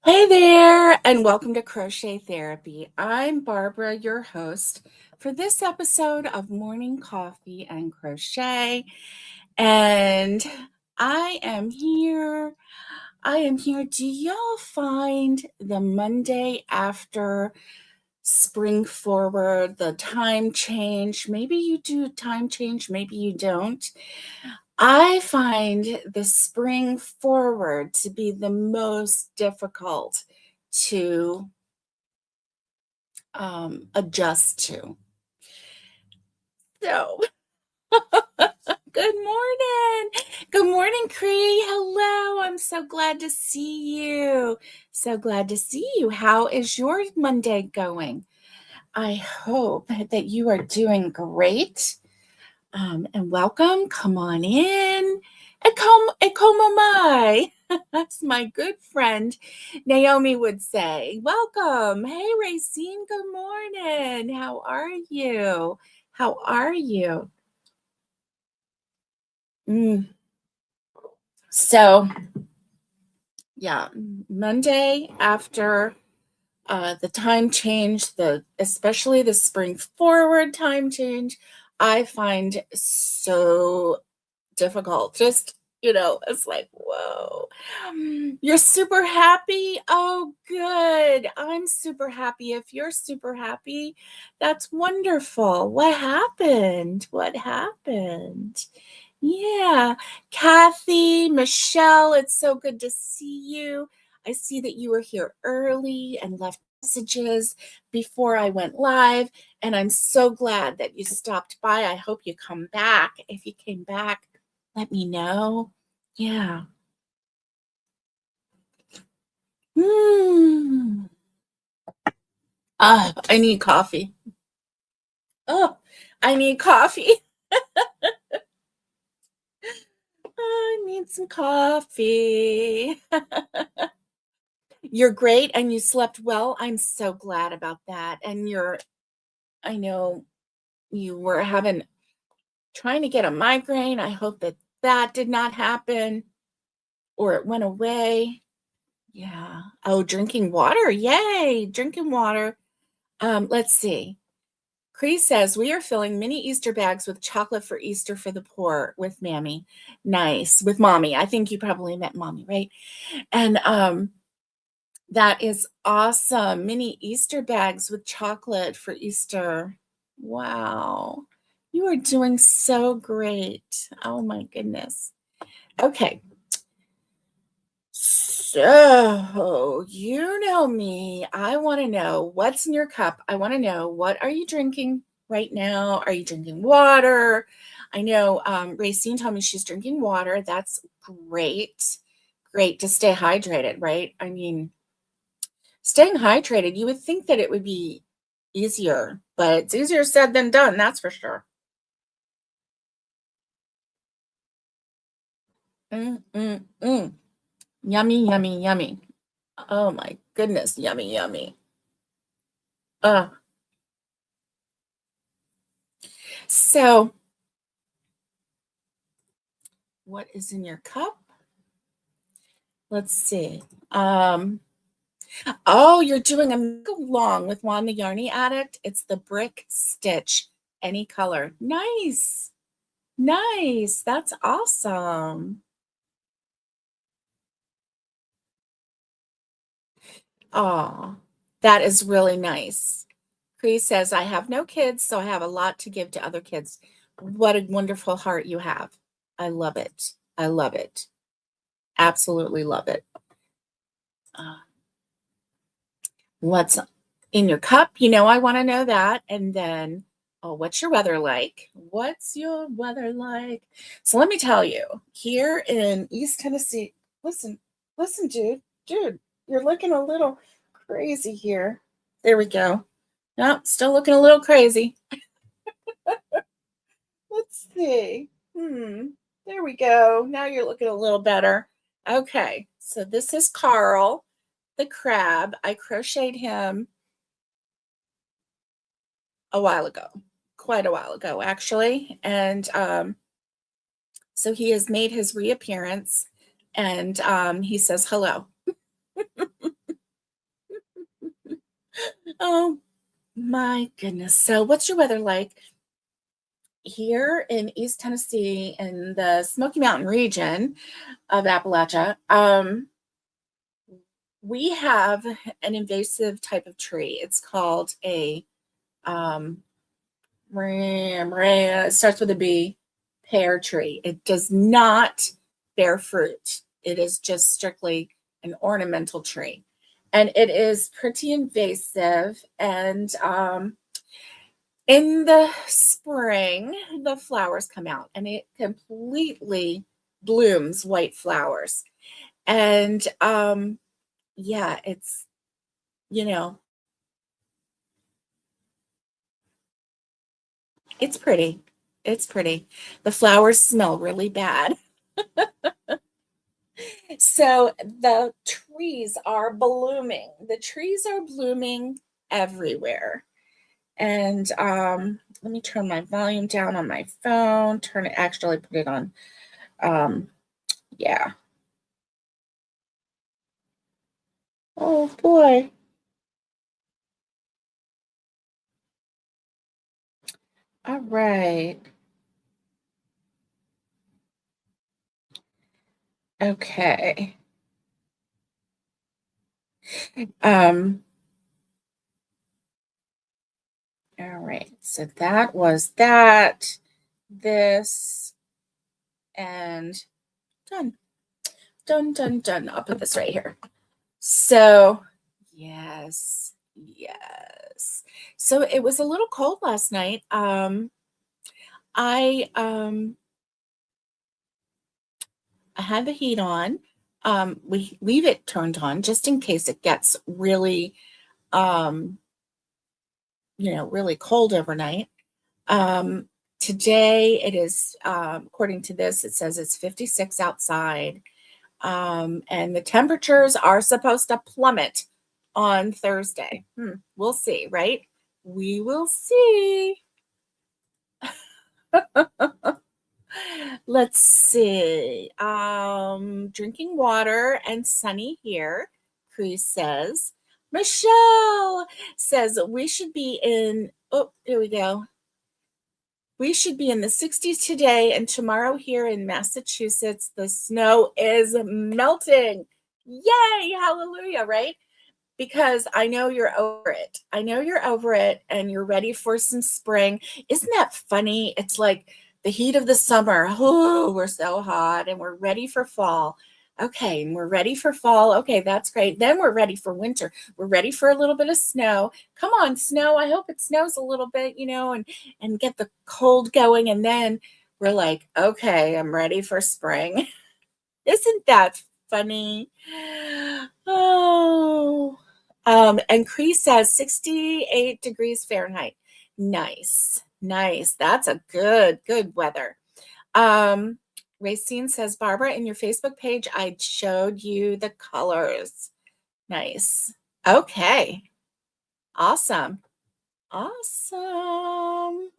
Hey there, and welcome to Crochet Therapy. I'm Barbara, your host for this episode of Morning Coffee and Crochet. And I am here. I am here. Do y'all find the Monday after spring forward, the time change? Maybe you do time change, maybe you don't. I find the spring forward to be the most difficult to adjust to. So, good morning. Good morning, Cree. Hello. I'm so glad to see you. So glad to see you. How is your Monday going? I hope that you are doing great. And welcome. Come on in. Ekomomai. That's my good friend Naomi would say. Welcome. Hey, Racine. Good morning. How are you? How are you? So, yeah, Monday after the time change, especially the spring forward time change, I find so difficult. Just, it's like, whoa, you're super happy. Oh, good. I'm super happy. If you're super happy, that's wonderful. What happened? What happened? Yeah. Kathy, Michelle, it's so good to see you. I see that you were here early and left messages before I went live, and I'm so glad that you stopped by. I hope you come back. If you came back, let me know. Yeah. I need coffee. Oh, I need coffee. I need some coffee. You're great and you slept well. I'm so glad about that. And I know you were trying to get a migraine. I hope that did not happen or it went away. Yeah. Oh, drinking water. Yay. Drinking water. Let's see. Cree says, we are filling mini Easter bags with chocolate for Easter for the poor with Mammy. Nice. With Mommy. I think you probably met Mommy, right? And that is awesome. Mini Easter bags with chocolate for Easter. Wow. You are doing so great. Oh my goodness. Okay. So, you know me. I want to know what's in your cup. I want to know, what are you drinking right now? Are you drinking water? I know Racine told me she's drinking water. That's great. Great to stay hydrated, right? I mean, staying hydrated, you would think that it would be easier, but it's easier said than done, that's for sure. Mm, mm, mm. Yummy, yummy, yummy. Oh my goodness, yummy, yummy. Uh, so, what is in your cup? Let's see. Oh, you're doing a mega long with Juan the Yarny Addict. It's the brick stitch, any color. Nice. Nice. That's awesome. Oh, that is really nice. Cree says, I have no kids, so I have a lot to give to other kids. What a wonderful heart you have. I love it. I love it. Absolutely love it. Uh, what's in your cup? I want to know that. And then, oh, what's your weather like? What's your weather like? So let me tell you, here in East Tennessee, listen, dude, you're looking a little crazy here. There we go. No, still looking a little crazy. Let's see. There we go. Now you're looking a little better. Okay, so this is Carl, the crab. I crocheted him a while ago, quite a while ago, actually. And So he has made his reappearance, and he says hello. Oh my goodness. So, what's your weather like here in East Tennessee in the Smoky Mountain region of Appalachia? We have an invasive type of tree. It's called a um, it starts with a B, pear tree. It does not bear fruit. It is just strictly an ornamental tree. And it is pretty invasive. And in the spring, the flowers come out and it completely blooms white flowers. And yeah, it's, you know, it's pretty. It's pretty. The flowers smell really bad. So the trees are blooming. The trees are blooming everywhere. And let me turn my volume down on my phone, turn it, actually put it on. Um, yeah. Oh boy. All right. Okay. Um, all right. So that was that, this, and done. Done, done, done. I'll put this right here. So, yes, yes. So it was a little cold last night. I I had the heat on. We leave it turned on just in case it gets really um, really cold overnight. Um, Today it is according to this, it says it's 56 outside. And the temperatures are supposed to plummet on Thursday. We'll see, right? We will see. Let's see. Drinking water and sunny here, Cree says. Michelle says we should be in, oh, here we go. We should be in the 60s today, and tomorrow here in Massachusetts, the snow is melting. Yay, hallelujah, right? Because I know you're over it. I know you're over it and you're ready for some spring. Isn't that funny? It's like the heat of the summer. Oh, we're so hot and we're ready for fall. Okay, and we're ready for fall. Okay, that's great. Then we're ready for winter. We're ready for a little bit of snow. Come on, snow. I hope it snows a little bit, and get the cold going. And then we're like, okay, I'm ready for spring. Isn't that funny? Oh. And Cree says 68 degrees Fahrenheit. Nice. Nice. That's a good weather. Um, Racine says, Barbara, in your Facebook page, I showed you the colors. Nice. Okay. Awesome. Awesome.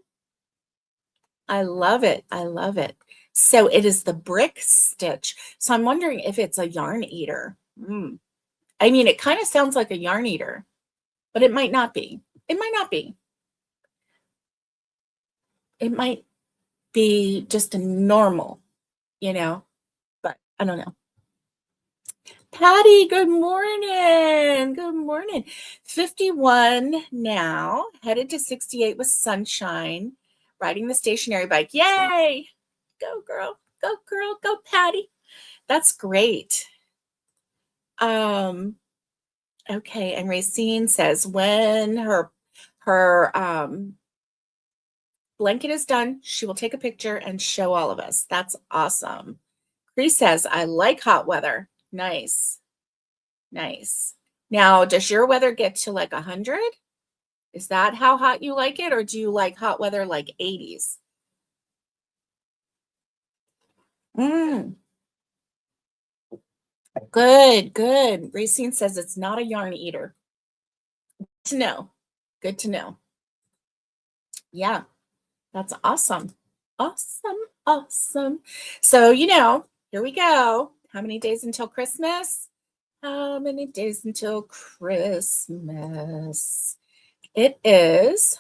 I love it. I love it. So it is the brick stitch. So I'm wondering if it's a yarn eater. I mean, it kind of sounds like a yarn eater, but it might not be. It might not be. It might be just a normal, but I don't know. Patty, good morning. Good morning. 51 now, headed to 68 with sunshine, riding the stationary bike. Yay! Go, girl. Go, girl. Go, Patty. That's great. Okay, and Racine says when her blanket is done, she will take a picture and show all of us. That's awesome. Cree says, I like hot weather. Nice. Nice. Now, does your weather get to like 100? Is that how hot you like it? Or do you like hot weather like 80s? Good, good. Racine says it's not a yarn eater. Good to know. Good to know. Yeah, that's awesome. Awesome. awesome. So, here we go. How many days until Christmas? How many days until Christmas? It is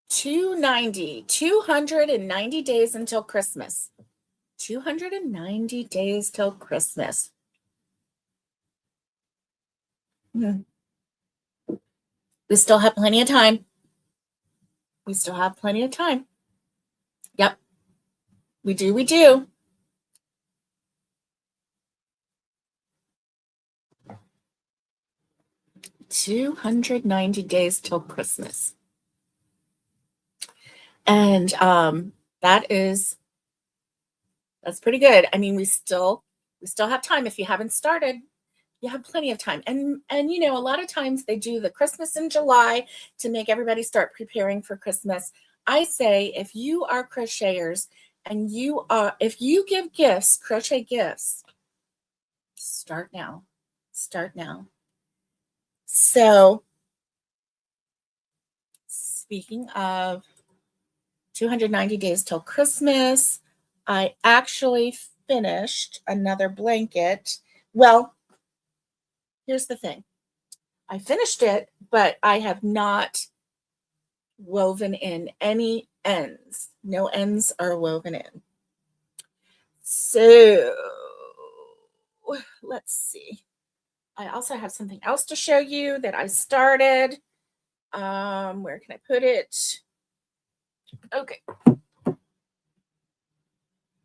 290 days until Christmas. 290 days till Christmas. Hmm. We still have plenty of time. We still have plenty of time. Yep, we do. We do. 290 days till Christmas. And that's pretty good. I mean, we still have time. If you haven't started, you have plenty of time. And a lot of times they do the Christmas in July to make everybody start preparing for Christmas. I say if you are crocheters and if you give gifts, crochet gifts, start now. Start now. So, speaking of 290 days till Christmas, I actually finished another blanket. Well, here's the thing. I finished it, but I have not woven in any ends. No ends are woven in. So, let's see. I also have something else to show you that I started. Where can I put it? Okay.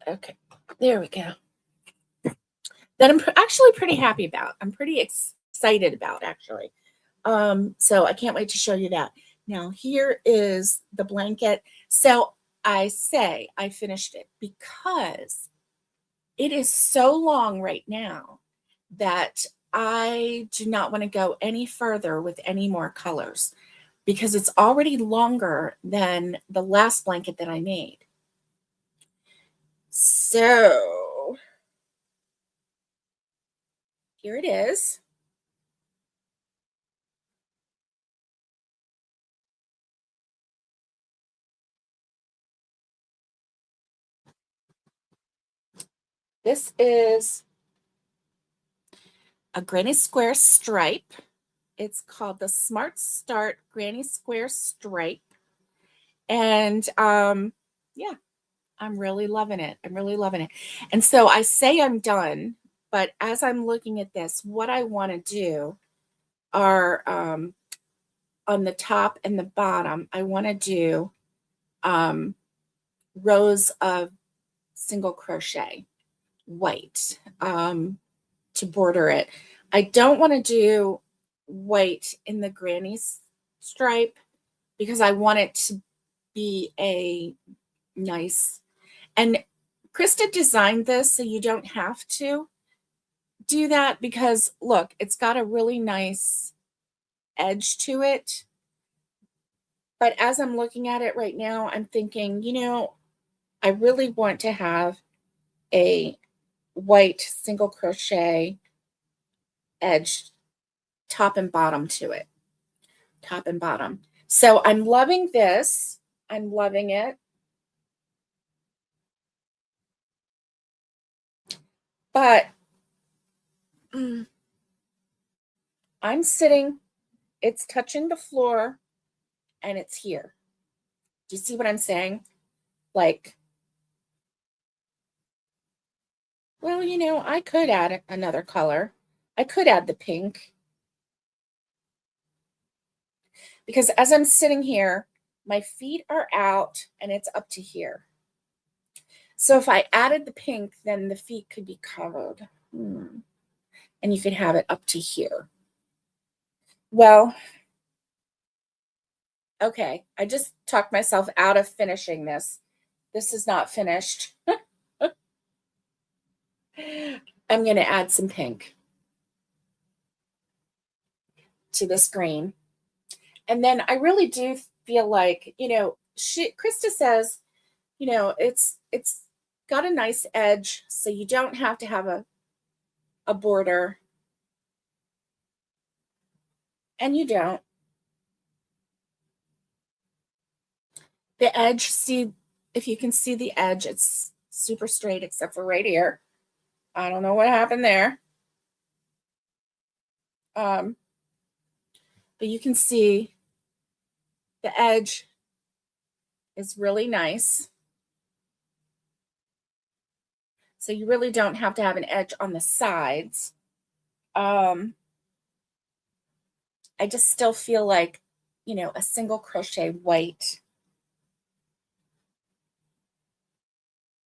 Okay. There we go. That I'm actually pretty happy about. I'm pretty excited about, actually. So I can't wait to show you that. Now, here is the blanket. So I say I finished it because it is so long right now that I do not want to go any further with any more colors because it's already longer than the last blanket that I made. So here it is. This is a granny square stripe. It's called the Smart Start Granny Square Stripe. And yeah, I'm really loving it. I'm really loving it. And so I say I'm done, but as I'm looking at this, what I want to do are on the top and the bottom, I want to do rows of single crochet white to border it. I don't want to do white in the granny stripe because I want it to be a nice, and Krista designed this so you don't have to do that because look, it's got a really nice edge to it. But as I'm looking at it right now, I'm thinking, I really want to have a white single crochet edge top and bottom to it. Top and bottom. So I'm loving this. I'm loving it. But I'm sitting, it's touching the floor, and it's here. Do you see what I'm saying? Like, well, I could add another color. I could add the pink. Because as I'm sitting here, my feet are out and it's up to here. So if I added the pink, then the feet could be covered. And you could have it up to here. Well, okay. I just talked myself out of finishing this. This is not finished. I'm going to add some pink to this green. And then I really do feel like, Krista says, it's got a nice edge, so you don't have to have a border. And you don't. The edge, see if you can see the edge, it's super straight except for right here. I don't know what happened there. But you can see the edge is really nice. So you really don't have to have an edge on the sides. I just still feel like, you know, a single crochet white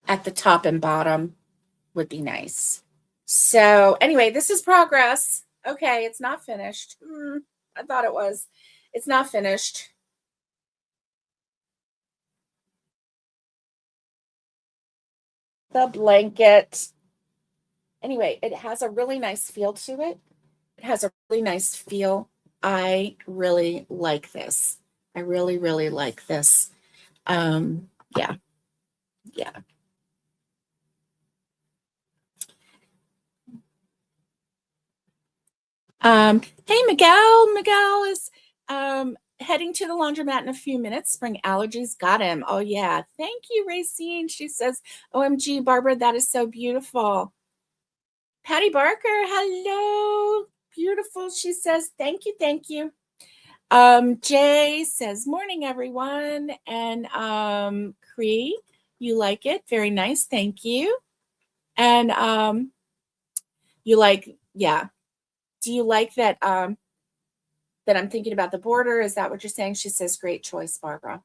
at the top and bottom would be nice. So anyway, this is progress. Okay, it's not finished. I thought it was. It's not finished. The blanket. Anyway, it has a really nice feel to it. It has a really nice feel. I really like this. I really, really like this. Yeah, yeah. Hey, Miguel. Miguel is heading to the laundromat in a few minutes. Spring allergies got him. Oh, yeah. Thank you, Racine. She says, OMG, Barbara, that is so beautiful. Patty Barker, hello. Beautiful. She says, thank you, thank you. Jay says, morning, everyone. And Cree, you like it. Very nice. Thank you. And you like, yeah. Do you like that that I'm thinking about the border? Is that what you're saying? She says, great choice, Barbara.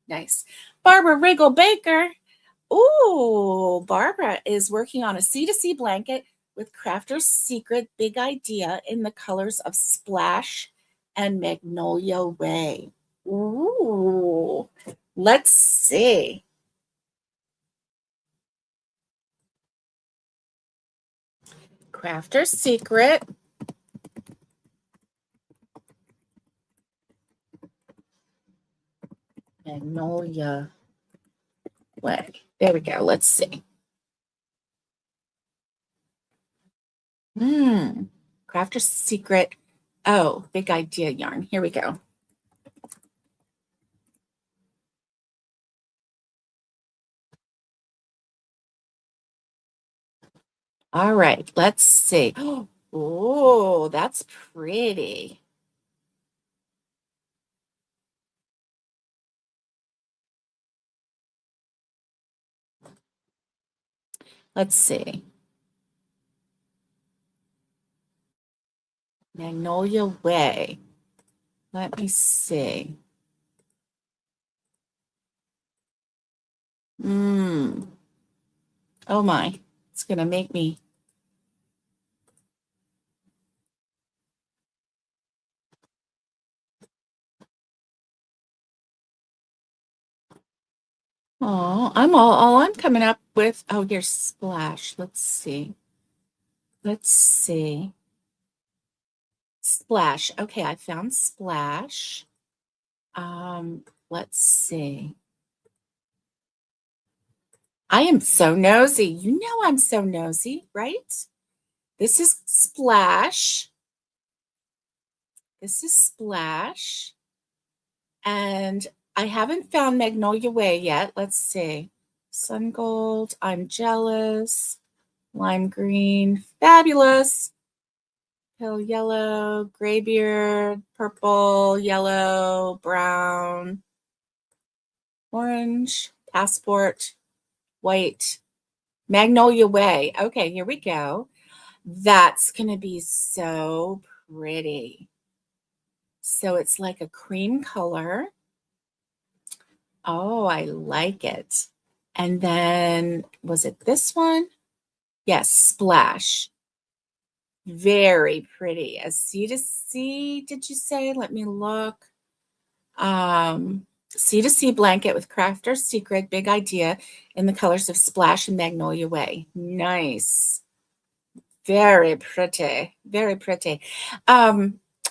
Nice. Barbara Riggle Baker. Ooh, Barbara is working on a C2C blanket with Crafter's Secret Big Idea in the colors of Splash and Magnolia Way. Ooh, let's see. Crafter's Secret. Magnolia Way. There we go. Let's see. Crafter's Secret. Oh, Big Idea yarn. Here we go. All right, let's see. Oh, that's pretty. Let's see. Magnolia Way. Let me see. Oh my, it's going to make me. Oh, all I'm coming up with. Oh, here's Splash. Let's see. Let's see. Splash. Okay, I found Splash. Let's see. I am so nosy. You know I'm so nosy, right? This is Splash. This is Splash. And I haven't found Magnolia Way yet. Let's see. Sun Gold, I'm Jealous, Lime Green, Fabulous, Pale Yellow, Graybeard, Purple, Yellow, Brown, Orange, Passport, White, Magnolia Way. Okay, here we go. That's going to be so pretty. So it's like a cream color. Oh, I like it. And then was it this one? Yes, Splash. Very pretty. A C to C, did you say? Let me look. C to C blanket with Crafter's Secret, Big Idea in the colors of Splash and Magnolia Way. Nice. Very pretty. Very pretty.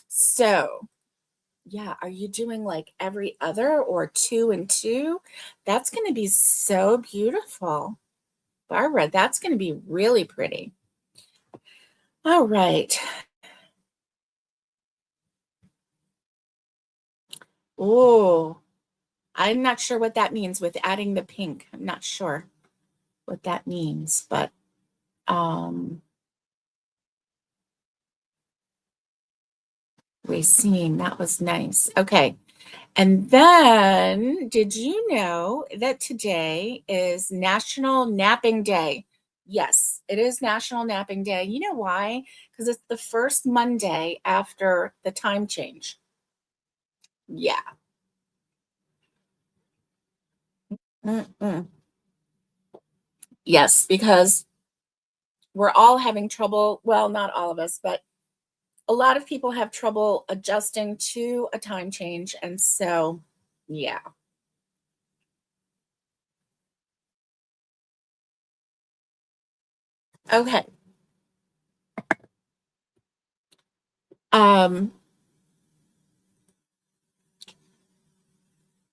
So yeah, are you doing like every other or 2 and 2? That's going to be so beautiful. Barbara, that's going to be really pretty. All right. Oh, I'm not sure what that means with adding the pink. I'm not sure what that means, but Racine, that was nice. Okay. And then, did you know that today is National Napping Day? Yes, it is National Napping Day. You know why? Because it's the first Monday after the time change. Yeah. Mm-mm. Yes, because we're all having trouble. Well, not all of us, but a lot of people have trouble adjusting to a time change. And so, yeah. Okay. Um,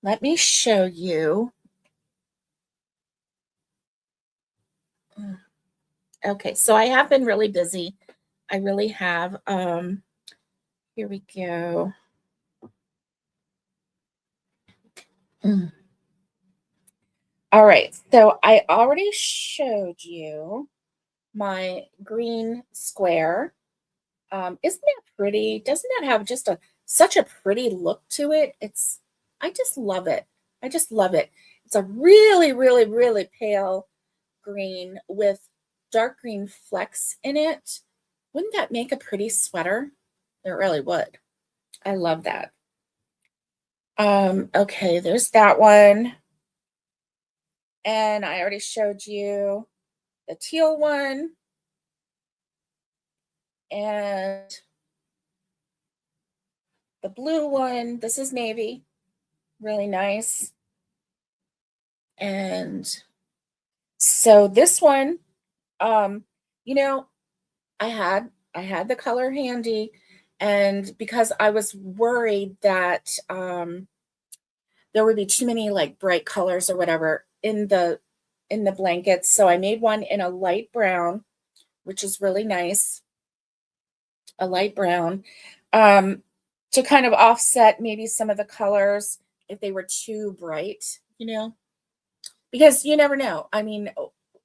Let me show you. Okay, so I have been really busy. I really have. Here we go. Mm. All right, so I already showed you my green square. Isn't that pretty? Doesn't that have just a such a pretty look to it? I just love it. I just love it. It's a really, really, really pale green with dark green flecks in it. Wouldn't that make a pretty sweater? It really would. I love that. Okay, there's that one. And I already showed you the teal one and the blue one. This is navy. Really nice. And so this one, um, you know, I had the color handy, and because I was worried that there would be too many like bright colors or whatever in the blankets, so I made one in a light brown, which is really nice, a light brown, um, to kind of offset maybe some of the colors if they were too bright, because you never know. I mean,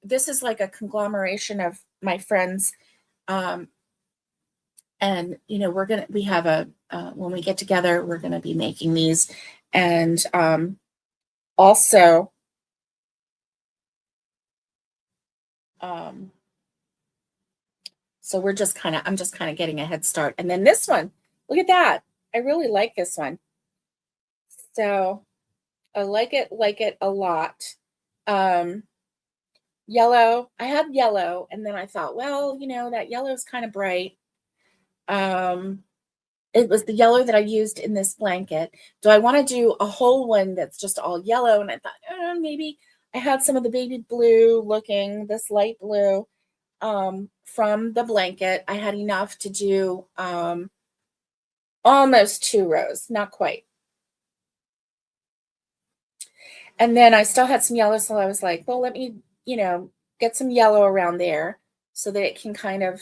this is like a conglomeration of my friends, um, and we have a when we get together, we're gonna be making these, and also, um, so I'm just kind of getting a head start. And then this one, look at that. I really like this one. So I like it a lot. Um, Yellow, I had yellow, and then I thought, well, that yellow is kind of bright. Um, it was the yellow that I used in this blanket. Do I want to do a whole one that's just all yellow? And I thought, maybe I had some of the baby blue looking, this light blue, from the blanket. I had enough to do almost 2 rows, not quite. And then I still had some yellow, so I was like, well, let me, get some yellow around there so that it can kind of,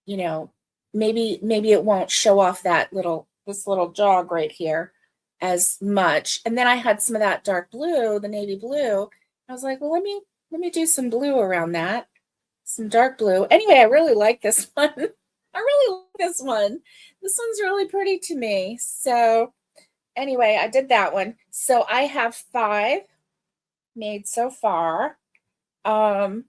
you know, maybe it won't show off this little jog right here as much. And then I had some of that dark blue, the navy blue. I was like, well, let me do some blue around that, some dark blue. Anyway, I really like this one. I really like this one. This one's really pretty to me. So anyway, I did that one. So I have 5 made so far. Um,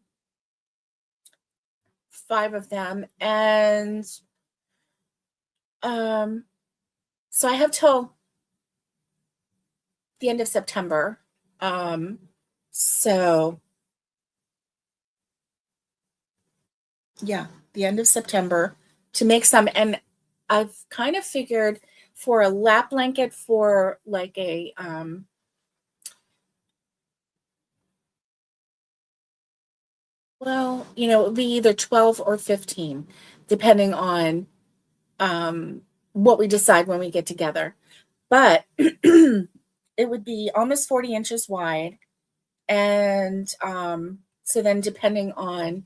5 of them. And um, so I have till the end of September. Um, so yeah, the end of September to make some. And I've kind of figured for a lap blanket for like well, it would be either 12 or 15, depending on what we decide when we get together. But it would be almost 40 inches wide. And so then depending on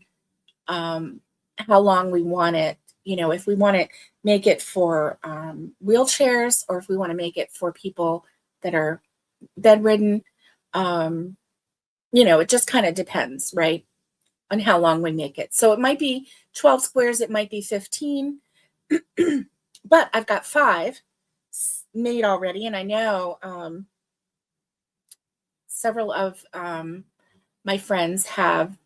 um, how long we want it, if we want to make it for wheelchairs or if we want to make it for people that are, bedridden. Um, it just kind of depends, right, on how long we make it. So it might be 12 squares, it might be 15, but I've got five made already, and I know several of my friends have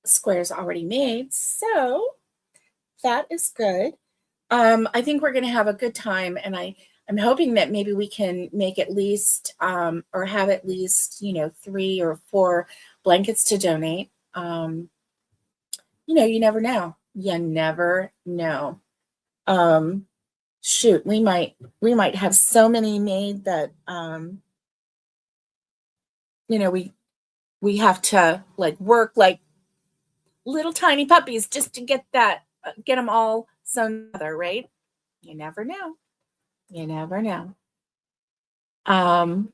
squares already made, so that is good. I think we're going to have a good time, and I'm hoping that maybe we can make at least or have at least 3 or 4 blankets to donate. You never know. You never know. Um, Shoot, we might have so many made that we have to like work like little tiny puppies just to get them all sewn together, right? You never know. You never know.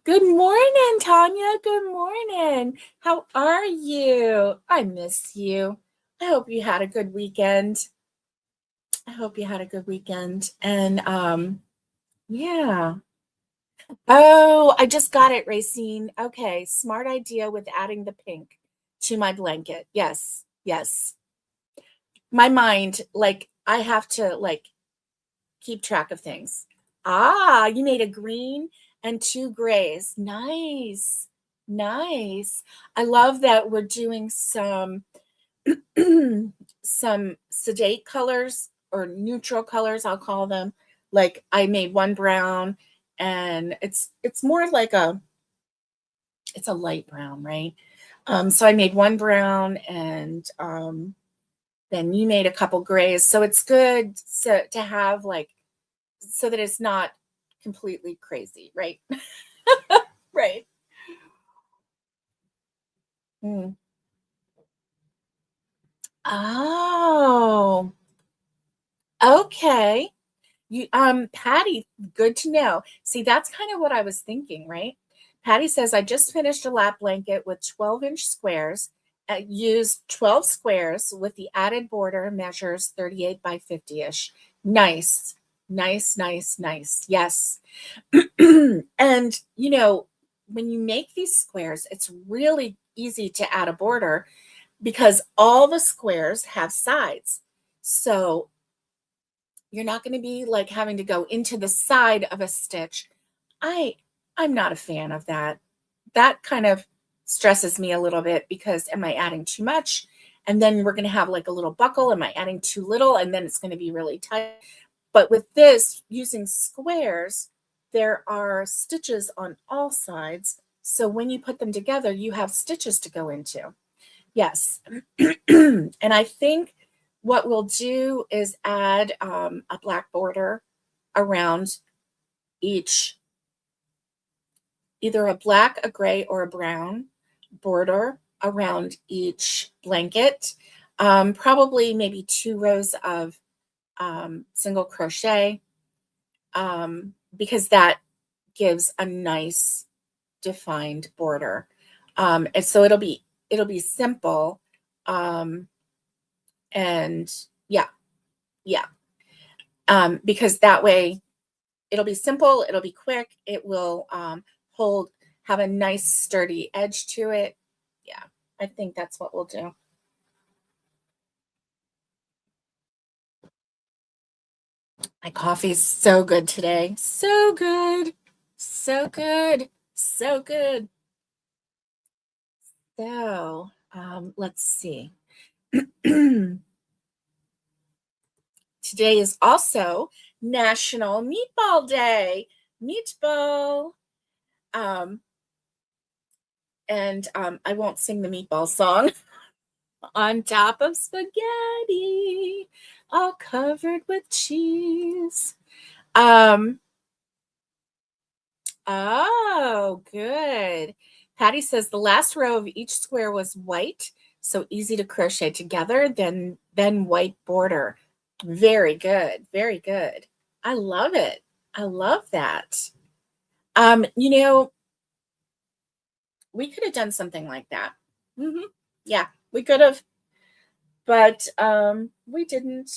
Good morning, Tanya. Good morning. How are you? I miss you. I hope you had a good weekend. I hope you had a good weekend. And yeah. Oh, I just got it, Racine. Okay, smart idea with adding the pink to my blanket. Yes, yes. My mind, like I have to like keep track of things. Ah, you made a green and 2 grays. Nice. Nice. I love that we're doing some some sedate colors or neutral colors, I'll call them. Like I made one brown and it's more like it's a light brown, right? So I made one brown and then you made a couple grays. So it's good to have like so that it's not completely crazy, right? Right. Mm. Oh, okay. Patty, good to know. See, that's kind of what I was thinking, right? Patty says, I just finished a lap blanket with 12-inch squares. Used 12 squares with the added border measures 38 by 50-ish. Nice, nice, nice, nice. Yes. And when you make these squares, it's really easy to add a border because all the squares have sides. So you're not going to be like having to go into the side of a stitch. I I'm not a fan of that. That kind of stresses me a little bit because am I adding too much? And then we're going to have like a little buckle. Am I adding too little? And then it's going to be really tight. But with this, using squares, there are stitches on all sides. So when you put them together, you have stitches to go into. Yes. And I think what we'll do is add a black border around each, either a black, a gray, or a brown border around each blanket. Probably maybe 2 rows of single crochet because that gives a nice defined border. And so it'll be simple. Um, and yeah, yeah. Because that way it'll be simple, it'll be quick, it will have a nice sturdy edge to it. Yeah, I think that's what we'll do. My coffee's so good today. So good. So good. So good. So let's see. Today is also National Meatball Day. Meatball. Um, and I won't sing the meatball song. On top of spaghetti, all covered with cheese. Um, oh, good. Patty says the last row of each square was white, so easy to crochet together, then white border. Very good. Very good. I love it. I love that. Um, you know, we could have done something like that. Yeah, we could have, but we didn't.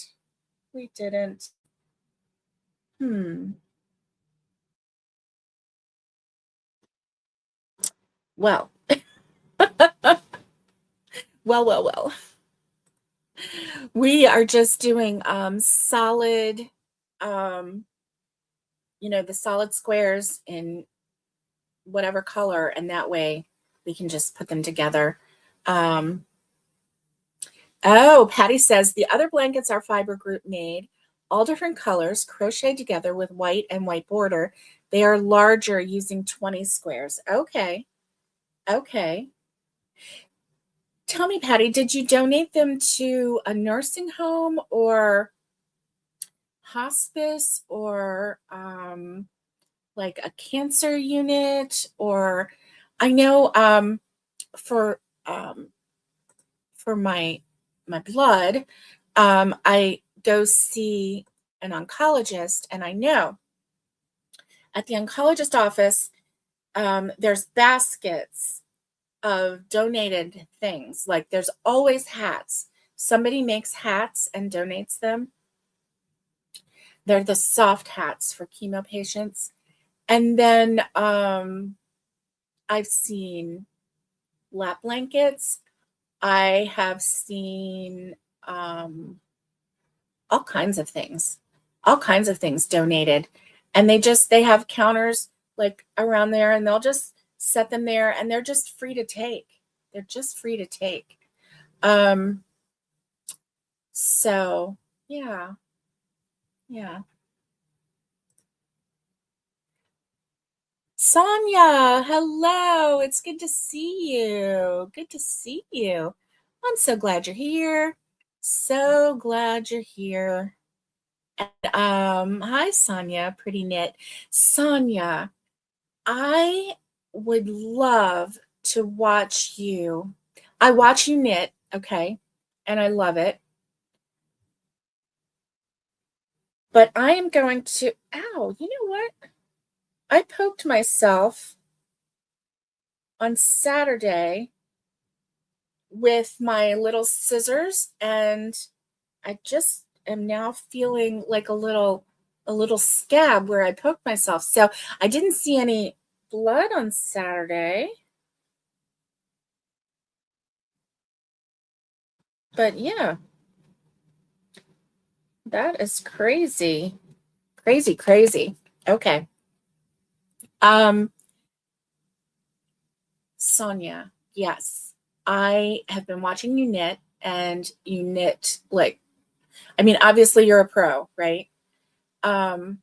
We didn't. Hmm. Well, well. We are just doing solid, um, the solid squares in whatever color, and that way we can just put them together. Um, oh, Patty says the other blankets are fiber group made, all different colors, crocheted together with white and white border. They are larger using 20 squares. Okay. Okay. Tell me, Patty, did you donate them to a nursing home or hospice or like a cancer unit? Or I know for um, for my blood, I go see an oncologist, and I know at the oncologist office, there's baskets of donated things. Like there's always hats. Somebody makes hats and donates them. They're the soft hats for chemo patients. And then I've seen lap blankets. I have seen all kinds of things, donated. And they have counters like around there, and they'll just set them there, and they're just free to take. They're just free to take. So yeah, yeah. Sonia, hello. It's good to see you. Good to see you. I'm so glad you're here. So glad you're here. And, hi, Sonia, pretty knit. Sonia, I would love to watch you. I watch you knit, okay, and I love it. But I am going to, ow, you know what? I poked myself on Saturday with my little scissors, and I just am now feeling like a little scab where I poked myself. So I didn't see any blood on Saturday. But yeah, that is crazy. Crazy, crazy. Okay. Um, Sonia, yes. I have been watching you knit, and you knit like, I mean, obviously you're a pro, right? Um,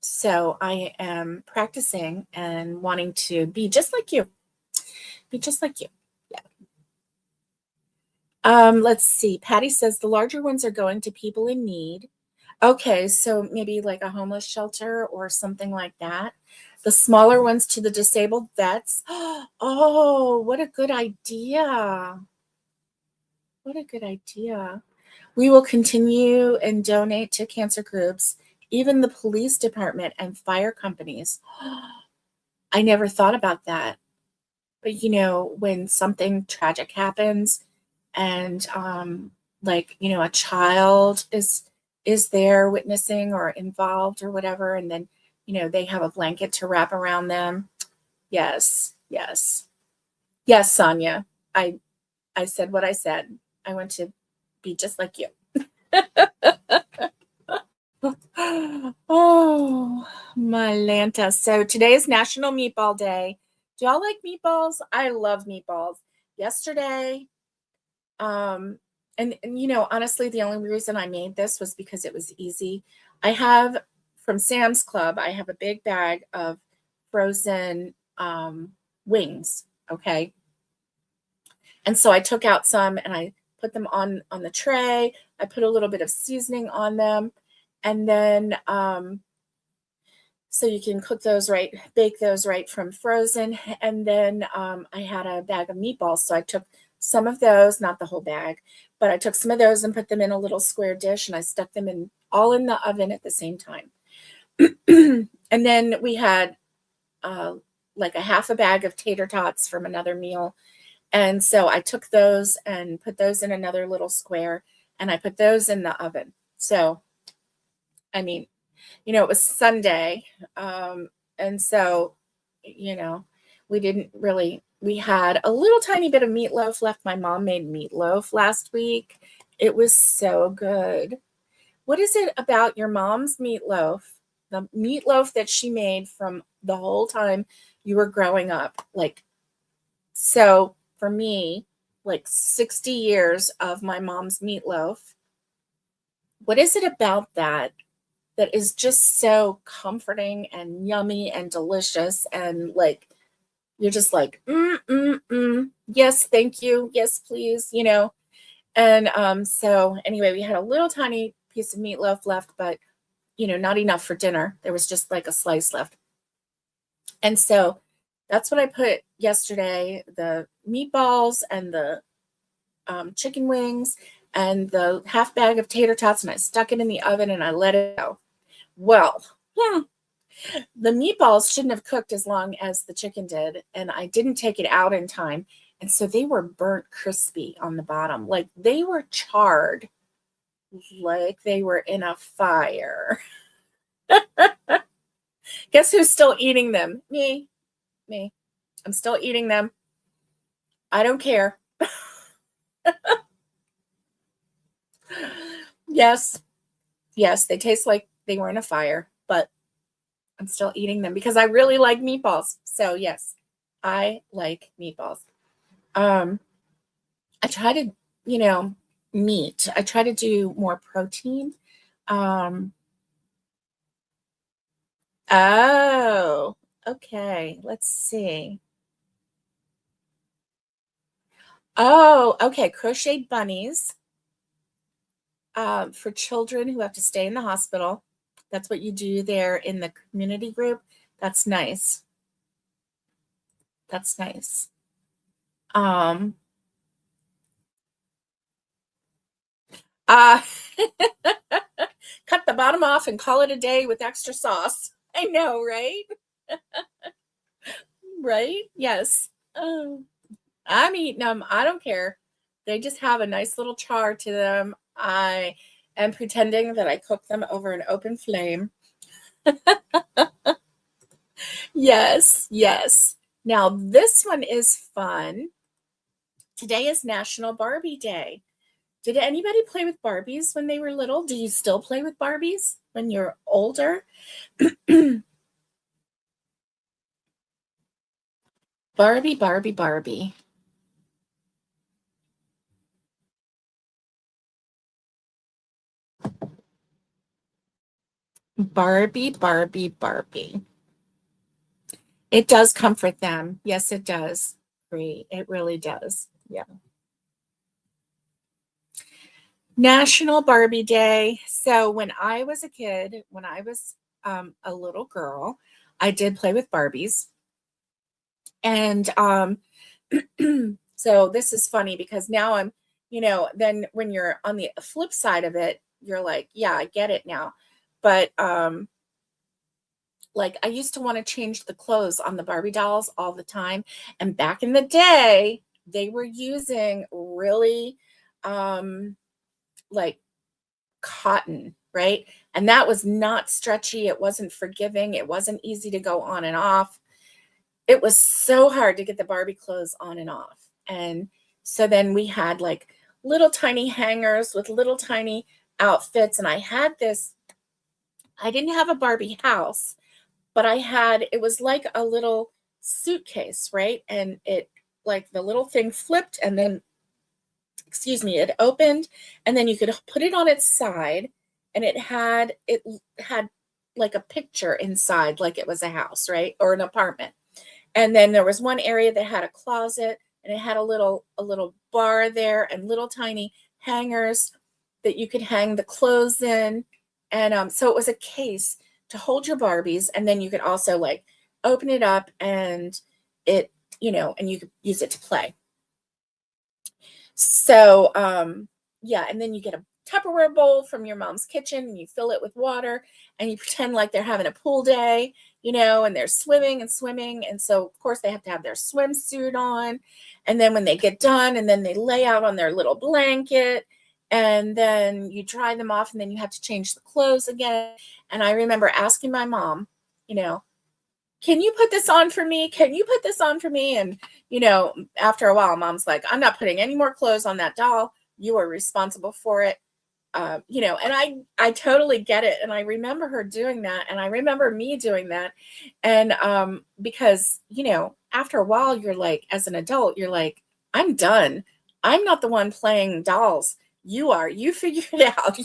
so I am practicing and wanting to be just like you. Be just like you. Yeah. Let's see. Patty says the larger ones are going to people in need. Okay, so maybe like a homeless shelter or something like that. The smaller ones to the disabled vets. Oh, what a good idea. What a good idea. We will continue and donate to cancer groups, even the police department and fire companies. I never thought about that. But when something tragic happens, and like a child is there witnessing or involved or whatever, and then they have a blanket to wrap around them. Yes, yes, yes, Sonia. I said what I said. I want to be just like you. Oh, Malanta. So today is National Meatball Day. Do y'all like meatballs? I love meatballs. Yesterday, and honestly, the only reason I made this was because it was easy. I have from Sam's Club, I have a big bag of frozen wings. Okay. And so I took out some and I put them on the tray. I put a little bit of seasoning on them. And then so you can cook those right, bake those right from frozen. And then I had a bag of meatballs. So I took some of those, not the whole bag, but I took some of those and put them in a little square dish, and I stuck them all in the oven at the same time. And then we had like a half a bag of tater tots from another meal. And so I took those and put those in another little square, and I put those in the oven. So, I mean, it was Sunday. And so, you know, We didn't really, we had a little tiny bit of meatloaf left. My mom made meatloaf last week. It was so good. What is it about your mom's meatloaf, the meatloaf that she made from the whole time you were growing up? Like, so for me, like 60 years of my mom's meatloaf. What is it about that that is just so comforting and yummy and delicious, and like you're just like, yes, thank you, yes, please, you know. And so anyway, we had a little tiny piece of meatloaf left, but you know, not enough for dinner. There was just like a slice left. And so that's what I put yesterday, the meatballs and the chicken wings and the half bag of tater tots, and I stuck it in the oven and I let it go. Well, the meatballs shouldn't have cooked as long as the chicken did, and I didn't take it out in time. And so they were burnt crispy on the bottom. Like they were charred, like they were in a fire. Guess who's still eating them? Me. Me. I'm still eating them. I don't care. Yes. Yes, they taste like they were in a fire, but I'm still eating them because I really like meatballs. So yes, I like meatballs. I try to, you know, meat. I try to do more protein. Um, oh, okay. Let's see. Oh, okay. Crocheted bunnies for children who have to stay in the hospital. That's what you do there in the community group. That's nice. That's nice. Um, uh, cut the bottom off and call it a day with extra sauce. I know, right? Right? Yes. Oh, I'm eating them. I don't care. They just have a nice little char to them. I am pretending that I cook them over an open flame. Yes, yes. Now, this one is fun. Today is National Barbie Day. Did anybody play with Barbies when they were little? Do you still play with Barbies when you're older? Barbie, Barbie, Barbie. Barbie, Barbie, Barbie. It does comfort them. Yes, it does. Great. It really does. Yeah. National Barbie Day. So when I was a kid, when I was a little girl, I did play with Barbies. And so this is funny because now I'm, you know, then when you're on the flip side of it, you're like, yeah, I get it now. But like I used to want to change the clothes on the Barbie dolls all the time. And back in the day, they were using really like cotton, right? And that was not stretchy. It wasn't forgiving. It wasn't easy to go on and off. It was so hard to get the Barbie clothes on and off. And so then we had like little tiny hangers with little tiny outfits. And I had this, I didn't have a Barbie house, but I had, it was like a little suitcase, right? And it, like the little thing flipped and then, excuse me, it opened and then you could put it on its side and it had like a picture inside, like it was a house, right? Or an apartment. And then there was one area that had a closet and it had a little bar there and little tiny hangers that you could hang the clothes in. And so it was a case to hold your Barbies, and then you could also like open it up and it, you know, and you could use it to play. So yeah, and then you get a Tupperware bowl from your mom's kitchen and you fill it with water and you pretend like they're having a pool day, you know, and they're swimming and swimming. And so of course they have to have their swimsuit on. And then when they get done and then they lay out on their little blanket and then you dry them off and then you have to change the clothes again. And I remember asking my mom, you know, can you put this on for me? Can you put this on for me? And, after a while, mom's like, I'm not putting any more clothes on that doll. You are responsible for it. And I totally get it. And I remember her doing that. And I remember me doing that. And because, after a while, you're like, as an adult, you're like, I'm done. I'm not the one playing dolls. You are. You figure it out,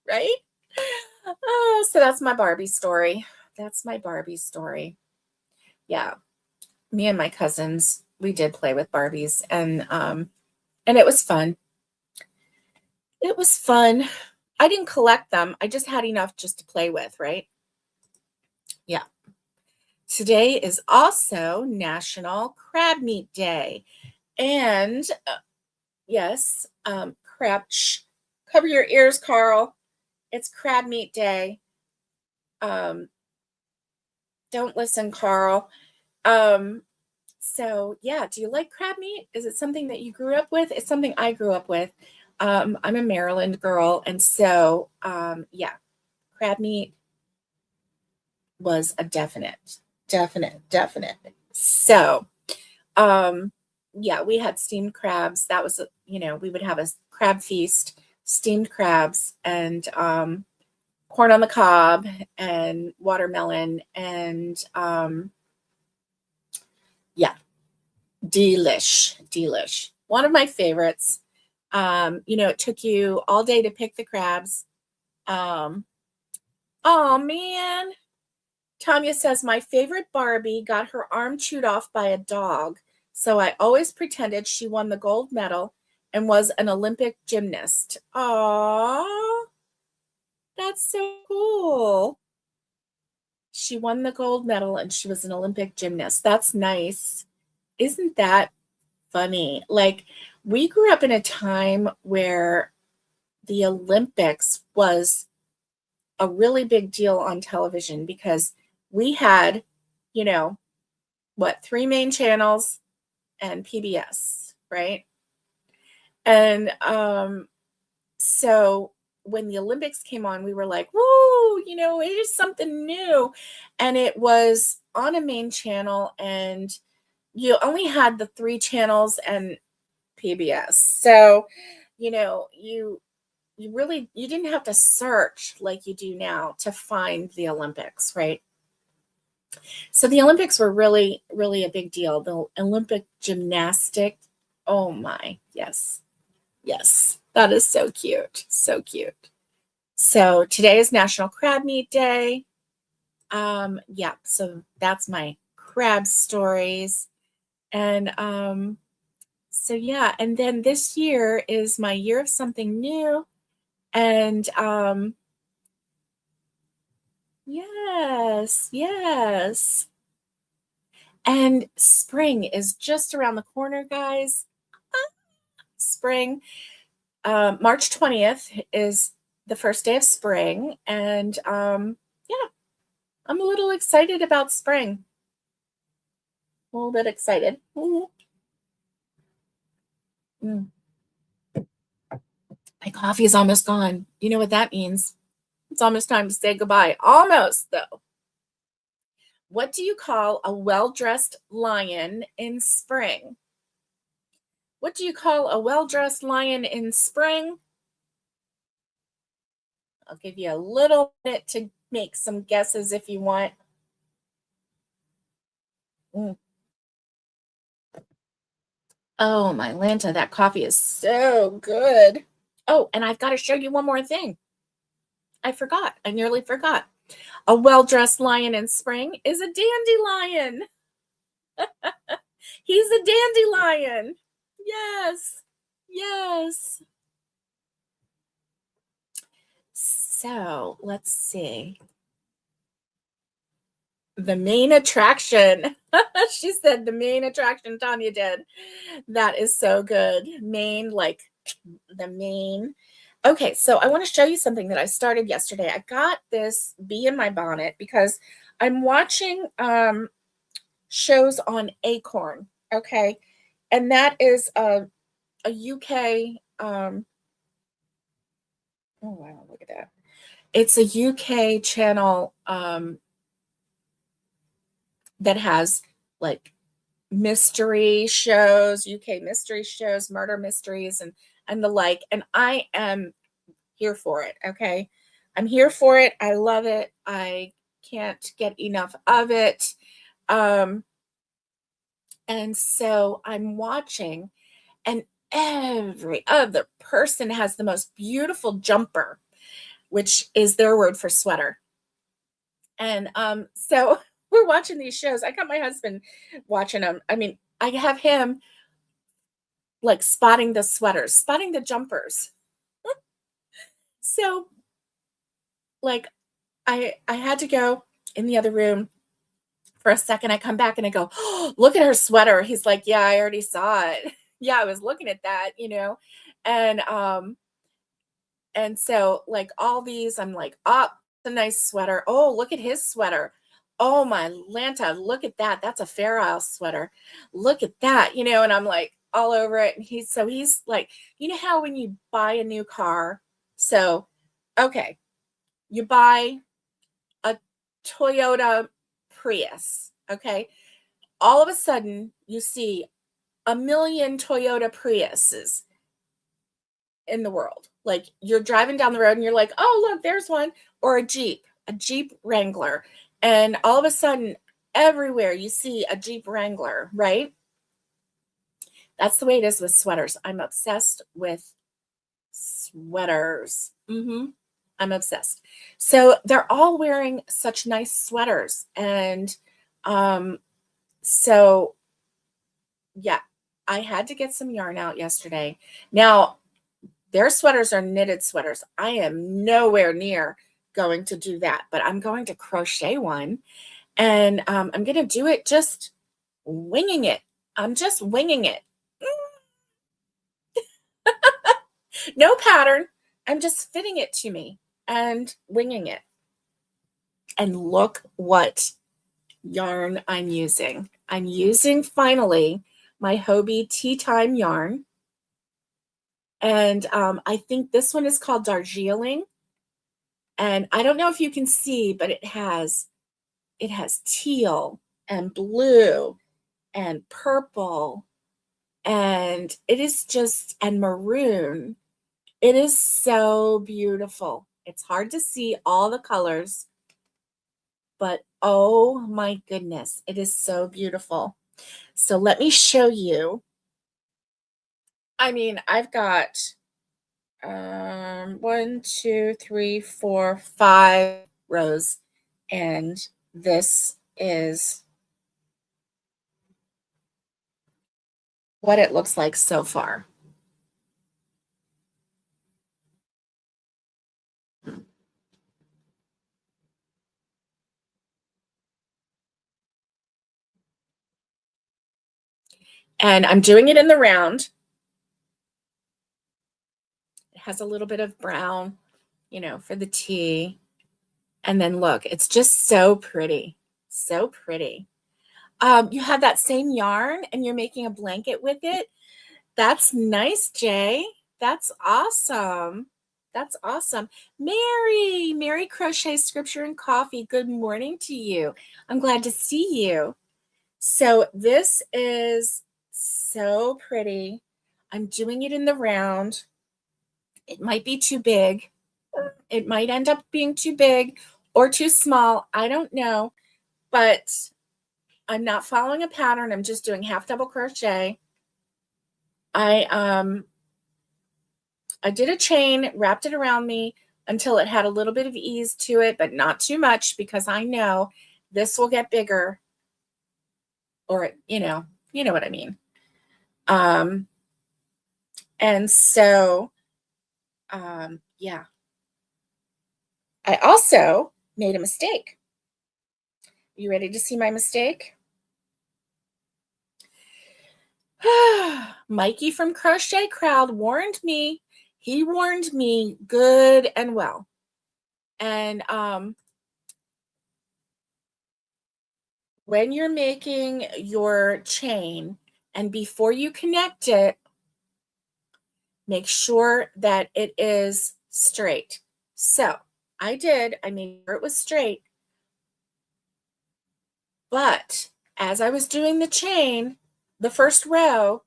right? Oh, so that's my Barbie story. That's my Barbie story. Yeah. Me and my cousins, we did play with Barbies, and it was fun. It was fun. I didn't collect them. I just had enough just to play with, right? Yeah. Today is also National Crab Meat Day. And yes, cover your ears, Carl. It's Crab Meat Day. Don't listen, Carl. So yeah, do you like crab meat? Is it something that you grew up with? It's something I grew up with. I'm a Maryland girl, and so yeah, crab meat was a definite. So yeah, we had steamed crabs. That was, we would have a crab feast, steamed crabs, and corn on the cob, and watermelon, and yeah, delish. One of my favorites. It took you all day to pick the crabs. Oh man. Tanya says, my favorite Barbie got her arm chewed off by a dog. So I always pretended she won the gold medal and was an Olympic gymnast. Aww. That's so cool. She won the gold medal and she was an Olympic gymnast. That's nice. Isn't that funny? Like, we grew up in a time where the Olympics was a really big deal on television because we had, three main channels and PBS, right? And so when the Olympics came on, we were like, woo, it is something new. And it was on a main channel, and you only had the three channels and PBS. So, you didn't have to search like you do now to find the Olympics, right? So the Olympics were really, really a big deal. The Olympic gymnastic. Oh my, yes. Yes. That is so cute. So cute. So today is National Crab Meat Day. Yeah, so that's my crab stories. And so yeah, and then this year is my year of something new. And yes. And spring is just around the corner, guys. Spring. March 20th is the first day of spring. And yeah, I'm a little excited about spring. A little bit excited. Mm. My coffee is almost gone. You know what that means? It's almost time to say goodbye. Almost, though. What do you call a well-dressed lion in spring? What do you call a well-dressed lion in spring? I'll give you a little bit to make some guesses if you want. Mm. Oh, my Lanta, that coffee is so good. Oh, and I've got to show you one more thing. I forgot. I nearly forgot. A well-dressed lion in spring is a dandelion. He's a dandelion. Yes. Yes. So let's see. The main attraction. She said the main attraction, Tanya did. That is so good. Main, like the main. Okay, so I want to show you something that I started yesterday. I got this bee in my bonnet because I'm watching shows on Acorn. Okay, and that is a UK. Oh wow, look at that! It's a UK channel. that has like mystery shows, UK mystery shows, murder mysteries, and the like. And I am here for it. Okay. I'm here for it. I love it. I can't get enough of it. Um, and so I'm watching, and every other person has the most beautiful jumper, which is their word for sweater. And so we're watching these shows. I got my husband watching them. I mean, I have him like spotting the sweaters, spotting the jumpers. So like I had to go in the other room for a second. I come back and I go, "Oh, look at her sweater." He's like, "Yeah, I already saw it." Yeah, I was looking at that, you know. And so like all these, I'm like, "Oh, it's a nice sweater. Oh, look at his sweater. Oh my Lanta, look at that. That's a Fair Isle sweater. Look at that." You know, and I'm like all over it. And he's like, you know how when you buy a new car, so okay, you buy a Toyota Prius, okay? All of a sudden, you see a million Toyota Priuses in the world. Like you're driving down the road and you're like, "Oh, look, there's one," or a Jeep Wrangler. And all of a sudden, everywhere you see a Jeep Wrangler, right? That's the way it is with sweaters. I'm obsessed with sweaters. I'm obsessed. So they're all wearing such nice sweaters. And um, so, yeah, I had to get some yarn out yesterday. Now, their sweaters are knitted sweaters. I am nowhere near going to do that, but I'm going to crochet one. And I'm going to do it just winging it. I'm just winging it. No pattern. I'm just fitting it to me and winging it. And look what yarn I'm using. I'm using finally my Hobie Tea Time yarn. And I think this one is called Darjeeling. And I don't know if you can see, but it has teal and blue and purple, and it is just, and maroon. It is so beautiful. It's hard to see all the colors, but oh my goodness, it is so beautiful. So let me show you. I mean, I've got 5 rows, and this is what it looks like so far. And I'm doing it in the round. It has a little bit of brown, you know, for the tea. And then look, it's just so pretty. So pretty. You have that same yarn and you're making a blanket with it. That's nice, Jay. That's awesome. That's awesome. Mary Crochet Scripture and Coffee. Good morning to you. I'm glad to see you. So this is so pretty. I'm doing it in the round. It might be too big. It might end up being too big or too small. I don't know, but I'm not following a pattern. I'm just doing half double crochet. I did a chain, wrapped it around me until it had a little bit of ease to it, but not too much, because I know this will get bigger, or you know what I mean. And so yeah. I also made a mistake. You ready to see my mistake? Mikey from Crochet Crowd warned me. He warned me good and well. And when you're making your chain, and before you connect it, make sure that it is straight. So I made sure it was straight, but As I was doing the chain, the first row,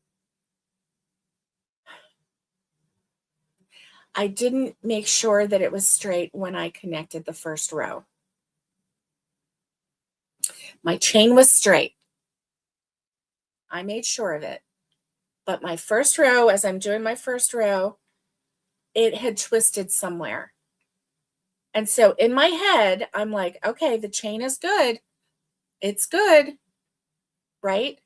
I didn't make sure that it was straight when I connected the first row. My chain was straight. I made sure of it. But my first row, as I'm doing my first row, it had twisted somewhere. And so in my head, I'm like, okay, the chain is good. It's good, right?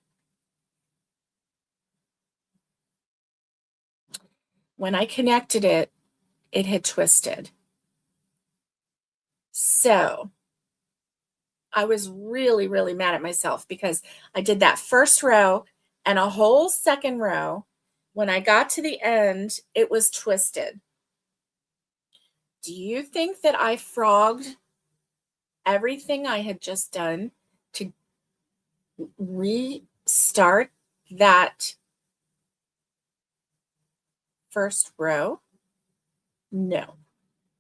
When I connected it, it had twisted. So I was really, really mad at myself because I did that first row and a whole second row. When I got to the end, it was twisted. Do you think that I frogged everything I had just done to restart that first row? No,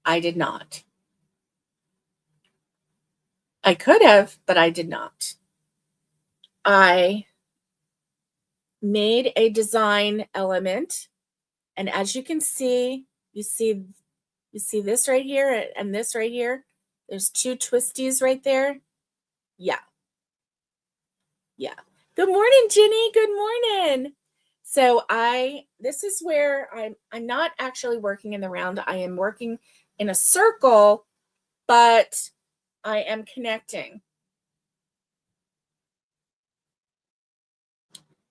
I did not. I could have, but I did not. I made a design element, and as you can see, you see this right here and this right here. There's two twisties right there. Yeah. Yeah. Good morning, Ginny. Good morning. So this is where I'm not actually working in the round. I am working in a circle, but I am connecting.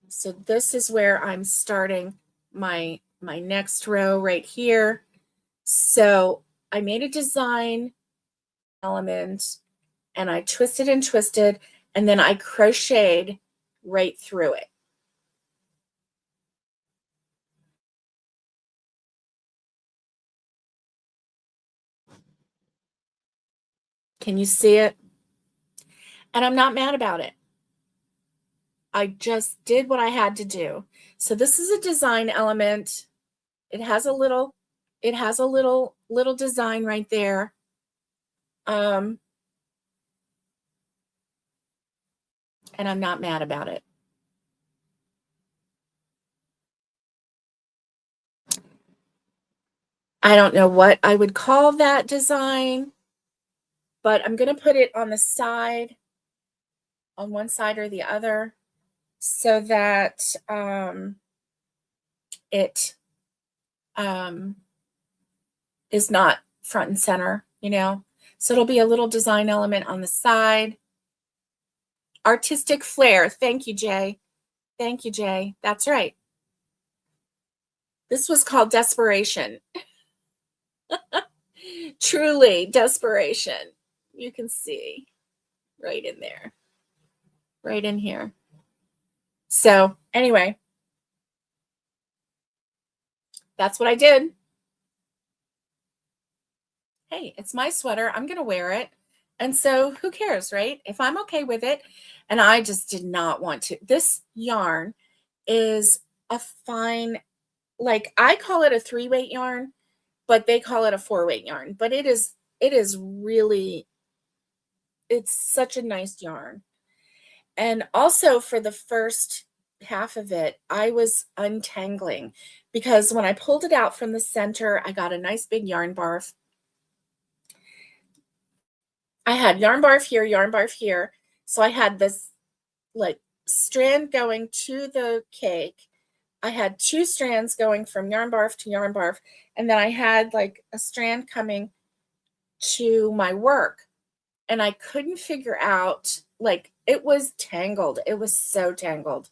So this is where I'm starting my next row right here. So I made a design element and I twisted and twisted, and then I crocheted right through it. Can you see it? And I'm not mad about it. I just did what I had to do. So this is a design element. It has a little design right there. And I'm not mad about it. I don't know what I would call that design, but I'm going to put it on the side, on one side or the other, so that it is not front and center, you know. So it'll be a little design element on the side. Artistic flair. Thank you, Jay. Thank you, Jay. That's right. This was called desperation. Truly desperation. You can see right in there, right in here. So anyway, that's what I did. Hey, it's my sweater. I'm going to wear it. And so who cares, right? If I'm okay with it. And I just did not want to. This yarn is a fine, like I call it a 3-weight yarn, but they call it a 4-weight yarn. But it is really, it's such a nice yarn. And also for the first half of it, I was untangling because when I pulled it out from the center, I got a nice big yarn barf. I had yarn barf here, yarn barf here. So I had this like strand going to the cake. I had 2 strands going from yarn barf to yarn barf. And then I had like a strand coming to my work. And I couldn't figure out, like, it was tangled. It was so tangled.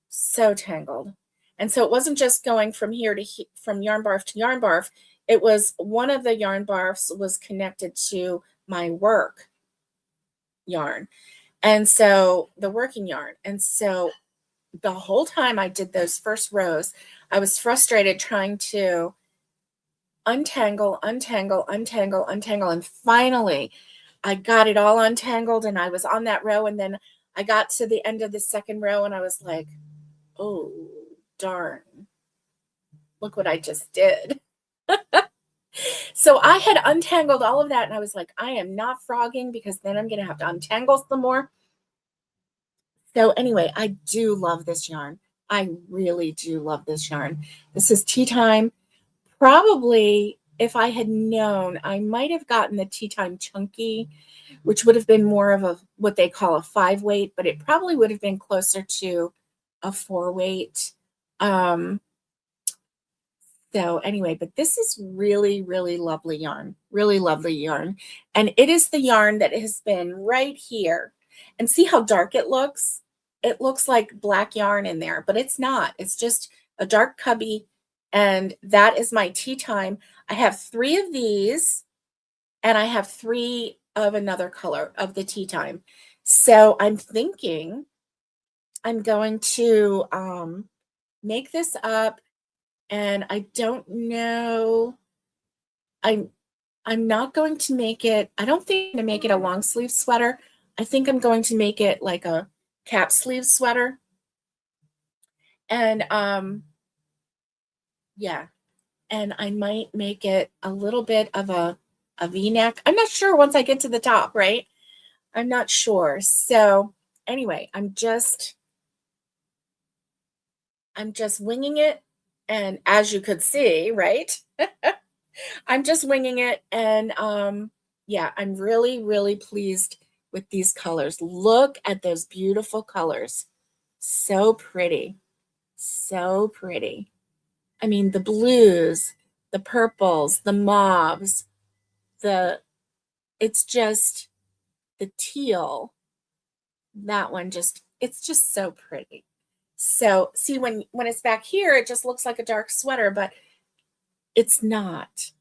So tangled. And so it wasn't just going from here to from yarn barf to yarn barf. It was one of the yarn barfs was connected to my work yarn. And so the working yarn. And so the whole time I did those first rows, I was frustrated trying to untangle, untangle, untangle, untangle. And finally, I got it all untangled and I was on that row. And then I got to the end of the second row and I was like, oh, darn. Look what I just did. So I had untangled all of that and I was like, I am not frogging because then I'm going to have to untangle some more. So anyway, I do love this yarn. I really do love this yarn. This is Tea Time. Probably if I had known, I might have gotten the Tea Time Chunky, which would have been more of a what they call a 5-weight, but it probably would have been closer to a 4-weight. So anyway, but this is really, really lovely yarn, really lovely yarn. And it is the yarn that has been right here. And see how dark it looks? It looks like black yarn in there, but it's not. It's just a dark cubby. And that is my tea time. I have 3 of these and I have 3 of another color of the tea time. So I'm thinking I'm going to make this up, and I don't know. I'm I'm not going to make it. I don't think I'm going to make it a long sleeve sweater. I think I'm going to make it like a cap sleeve sweater. And yeah, and I might make it a little bit of a V-neck. I'm not sure once I get to the top, right? I'm not sure. So anyway, I'm just winging it. And as you could see, right? I'm just winging it. And yeah, I'm really, really pleased with these colors. Look at those beautiful colors. So pretty. So pretty. I mean, the blues, the purples, the mauves, the it's just the teal. That one just it's just so pretty. So see when it's back here, it just looks like a dark sweater, but it's not.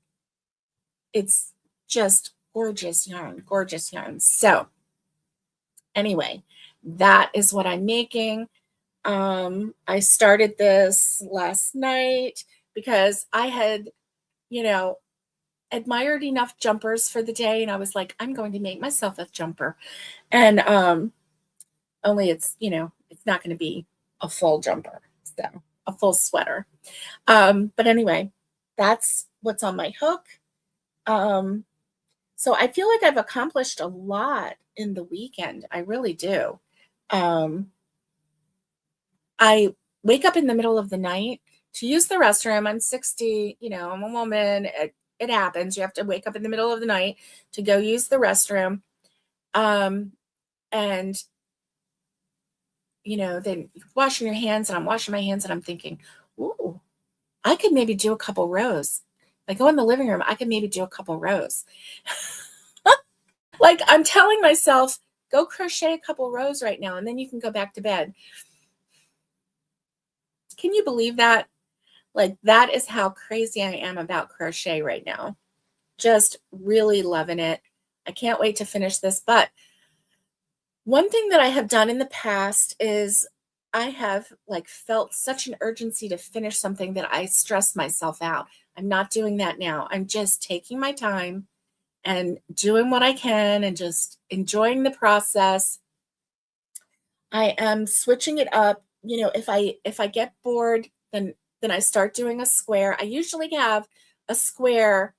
It's just gorgeous yarn, gorgeous yarn. So anyway, that is what I'm making. I started this last night because I had, you know, admired enough jumpers for the day, and I was like, I'm going to make myself a jumper. And only it's not going to be a full jumper, so a full sweater. But anyway, that's what's on my hook. Um, so I feel like I've accomplished a lot in the weekend. I really do. Um, I wake up in the middle of the night to use the restroom. I'm 60, I'm a woman. It happens. You have to wake up in the middle of the night to go use the restroom. And then washing your hands, and I'm washing my hands and I'm thinking, ooh, I could maybe do a couple rows. Like go in the living room, I could maybe do a couple rows. Like I'm telling myself, go crochet a couple rows right now, and then you can go back to bed. Can you believe that? Like that is how crazy I am about crochet right now. Just really loving it. I can't wait to finish this. But one thing that I have done in the past is I have like felt such an urgency to finish something that I stressed myself out. I'm not doing that now. I'm just taking my time and doing what I can and just enjoying the process. I am switching it up. If I get bored, then I start doing a square. I usually have a square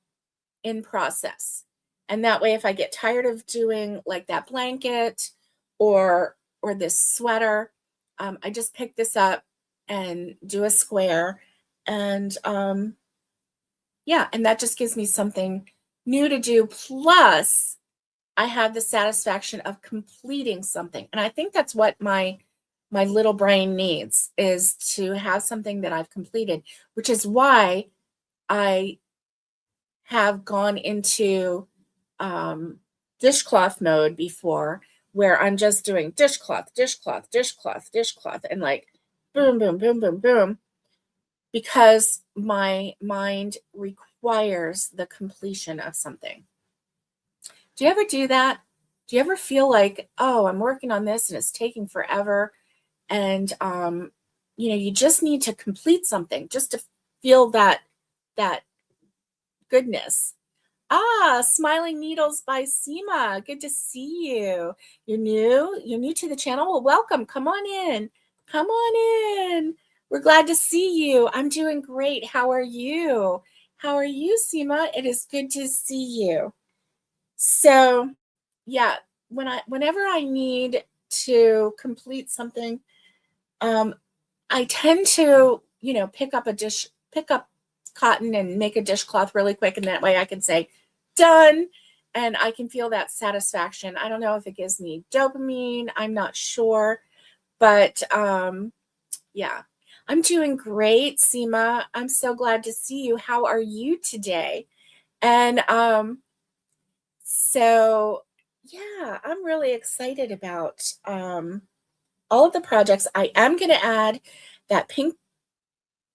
in process. And that way if I get tired of doing like that blanket or this sweater, I just pick this up and do a square. And yeah, and that just gives me something new to do. Plus, I have the satisfaction of completing something. And I think that's what my little brain needs, is to have something that I've completed, which is why I have gone into dishcloth mode before, where I'm just doing dishcloth, dishcloth, dishcloth, dishcloth, and like boom, boom, boom, boom, boom, because my mind requires the completion of something. Do you ever do that? Do you ever feel like, oh, I'm working on this and it's taking forever? And you just need to complete something just to feel that goodness. Ah, Smiling Needles by Seema. Good to see you. You're new? You're new to the channel? Well, welcome. Come on in. Come on in. We're glad to see you. I'm doing great. How are you? How are you, Seema? It is good to see you. So, yeah, whenever I need to complete something, I tend to, pick up cotton and make a dishcloth really quick. And that way I can say, done. And I can feel that satisfaction. I don't know if it gives me dopamine. I'm not sure. But yeah, I'm doing great, Seema. I'm so glad to see you. How are you today? And so, yeah, I'm really excited about all of the projects. I am going to add that pink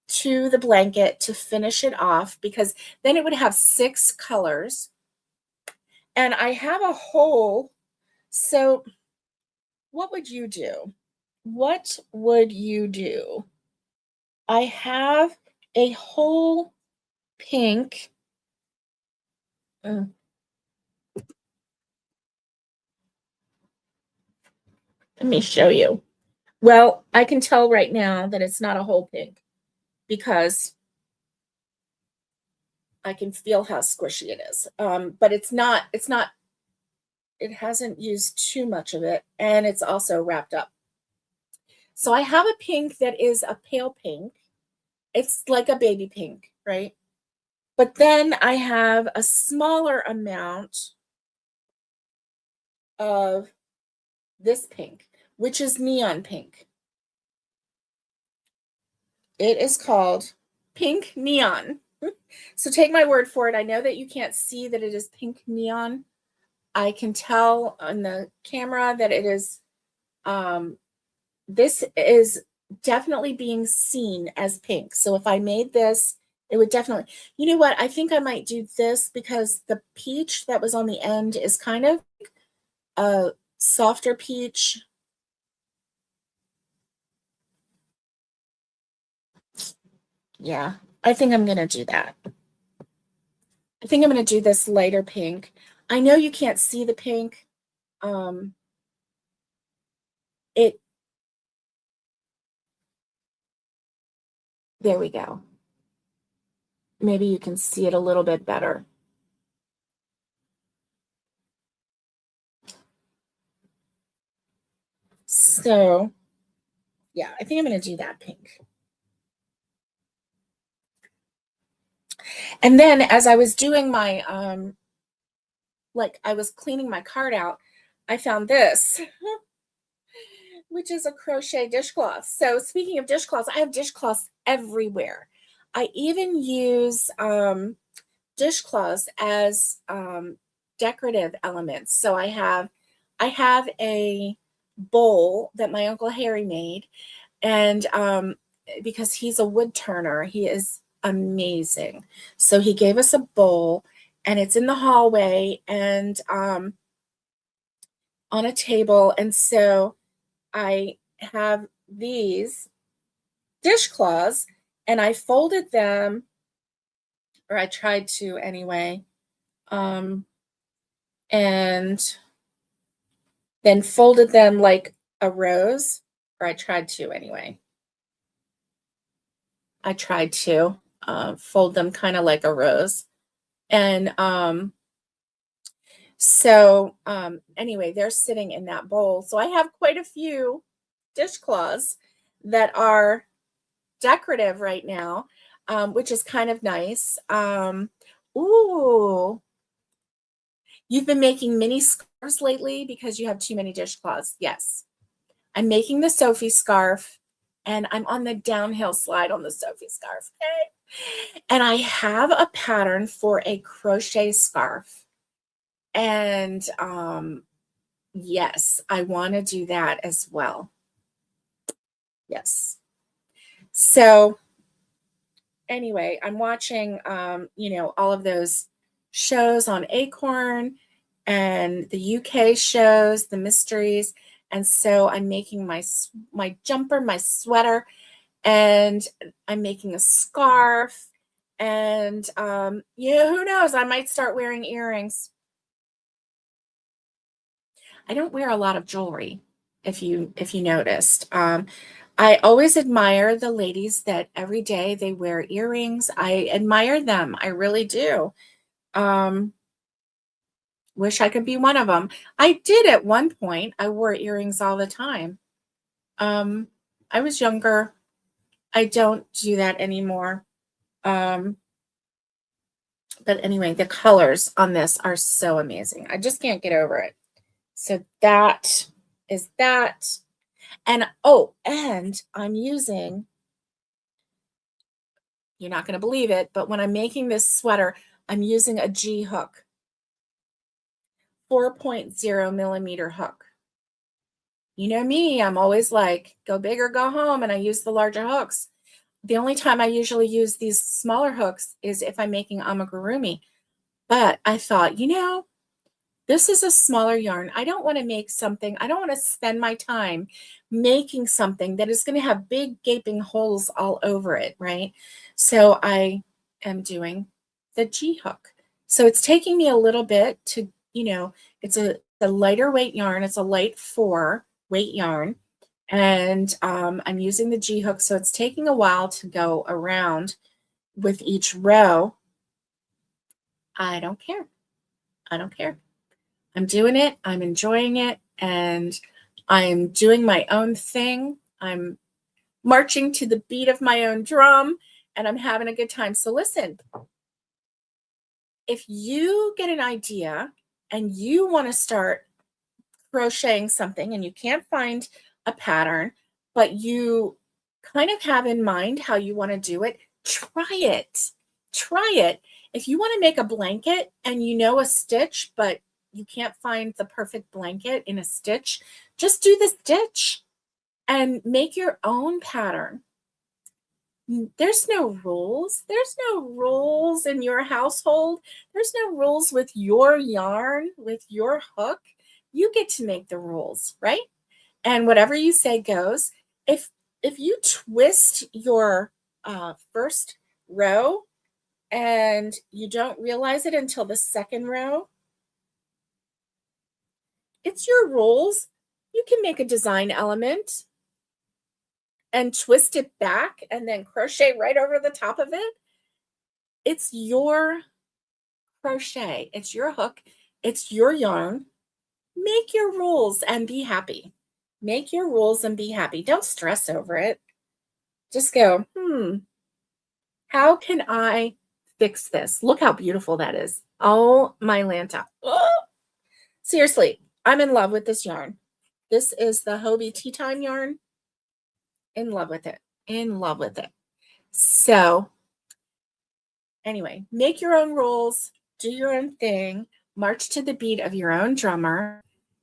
to the blanket to finish it off because then it would have 6 colors. And I have a hole. So what would you do? What would you do? I have a whole pink. mm, Let me show you. Well, I can tell right now that it's not a whole pink because I can feel how squishy it is. But it hasn't used too much of it, and it's also wrapped up. So I have a pink that is a pale pink. It's like a baby pink, right? But then I have a smaller amount of this pink, which is neon pink. It is called pink neon. So take my word for it. I know that you can't see that it is pink neon. I can tell on the camera that it is, this is definitely being seen as pink. So if I made this, it would definitely, you know what? I think I might do this because the peach that was on the end is kind of a softer peach. Yeah, I think I'm going to do that. I think I'm going to do this lighter pink. I know you can't see the pink. It There we go. Maybe you can see it a little bit better. So, yeah, I think I'm going to do that pink. And then as I was doing my, like I was cleaning my card out, I found this, which is a crochet dishcloth. So speaking of dishcloths, I have dishcloths everywhere. I even use dishcloths as decorative elements. So I have a bowl that my Uncle Harry made, and because he's a wood turner, he is amazing. So he gave us a bowl, and it's in the hallway and on a table. And so I have these dishcloths, and I folded them, or I tried to anyway, and then folded them like a rose, or I tried to anyway. I tried to fold them kind of like a rose. And so anyway, they're sitting in that bowl. So I have quite a few dishcloths that are decorative right now, which is kind of nice. Ooh, you've been making mini scarves lately because you have too many dishcloths. Yes. I'm making the Sophie scarf, and I'm on the downhill slide on the Sophie scarf. Okay. And I have a pattern for a crochet scarf. And yes, I want to do that as well. Yes. So anyway, I'm watching all of those shows on Acorn and the UK shows, the mysteries. And so I'm making my jumper, my sweater, and I'm making a scarf. And who knows? I might start wearing earrings. I don't wear a lot of jewelry, if you noticed. I always admire the ladies that every day they wear earrings. I admire them. I really do. Wish I could be one of them. I did at one point. I wore earrings all the time. Um, I was younger. I don't do that anymore. Um, but anyway, the colors on this are so amazing. I just can't get over it. So that is that. And oh, and I'm using, you're not going to believe it, but when I'm making this sweater, I'm using a G hook, 4.0 millimeter hook. You know me, I'm always like, go big or go home, and I use the larger hooks. The only time I usually use these smaller hooks is if I'm making amigurumi. But I thought, this is a smaller yarn. I don't want to make something, I don't want to spend my time making something that is going to have big gaping holes all over it, right? So I am doing the G hook. So it's taking me a little bit to, it's a lighter weight yarn. It's a light 4 weight yarn. And I'm using the G hook. So it's taking a while to go around with each row. I don't care. I don't care. I'm doing it. I'm enjoying it. And I'm doing my own thing. I'm marching to the beat of my own drum, and I'm having a good time. So listen, if you get an idea and you want to start crocheting something and you can't find a pattern, but you kind of have in mind how you want to do it, try it. Try it. If you want to make a blanket and you know a stitch, but you can't find the perfect blanket in a stitch, just do the stitch and make your own pattern. There's no rules. There's no rules in your household. There's no rules with your yarn, with your hook. You get to make the rules, right? And whatever you say goes. If you twist your first row and you don't realize it until the second row, it's your rules. You can make a design element and twist it back and then crochet right over the top of it. It's your crochet. It's your hook. It's your yarn. Make your rules and be happy. Make your rules and be happy. Don't stress over it. Just go, how can I fix this? Look how beautiful that is. Oh, my Lanta. Oh, seriously, I'm in love with this yarn. This is the Hobie Tea Time yarn. In love with it. In love with it. So anyway, make your own rules, do your own thing, march to the beat of your own drummer.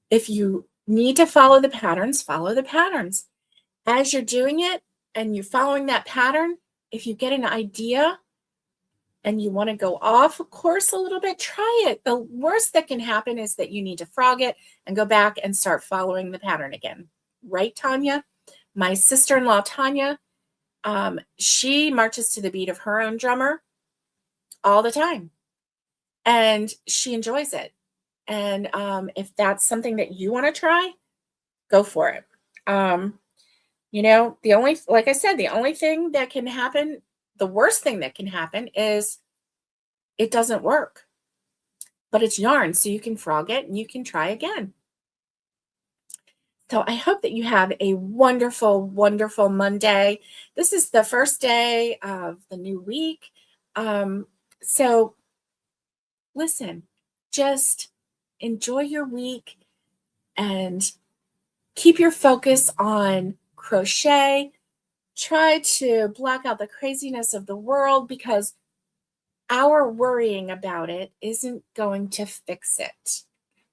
If you need to follow the patterns, follow the patterns. As you're doing it and you're following that pattern, if you get an idea and you want to go off course a little bit, try it. The worst that can happen is that you need to frog it and go back and start following the pattern again. Right, Tanya? My sister-in-law, Tanya, she marches to the beat of her own drummer all the time. And she enjoys it. And if that's something that you want to try, go for it. Like I said, the only thing that can happen, the worst thing that can happen is it doesn't work. But it's yarn, so you can frog it and you can try again. So I hope that you have a wonderful, wonderful Monday. This is the first day of the new week. So listen, just enjoy your week and keep your focus on crochet. Try to block out the craziness of the world because our worrying about it isn't going to fix it.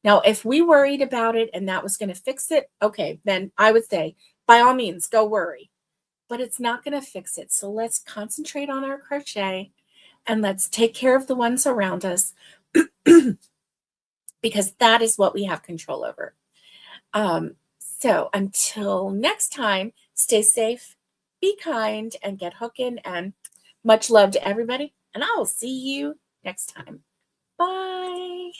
Now, if we worried about it and that was going to fix it, okay, then I would say, by all means, go worry. But it's not going to fix it. So let's concentrate on our crochet and let's take care of the ones around us because that is what we have control over. So until next time, stay safe, be kind, and get hooking. And much love to everybody. And I will see you next time. Bye.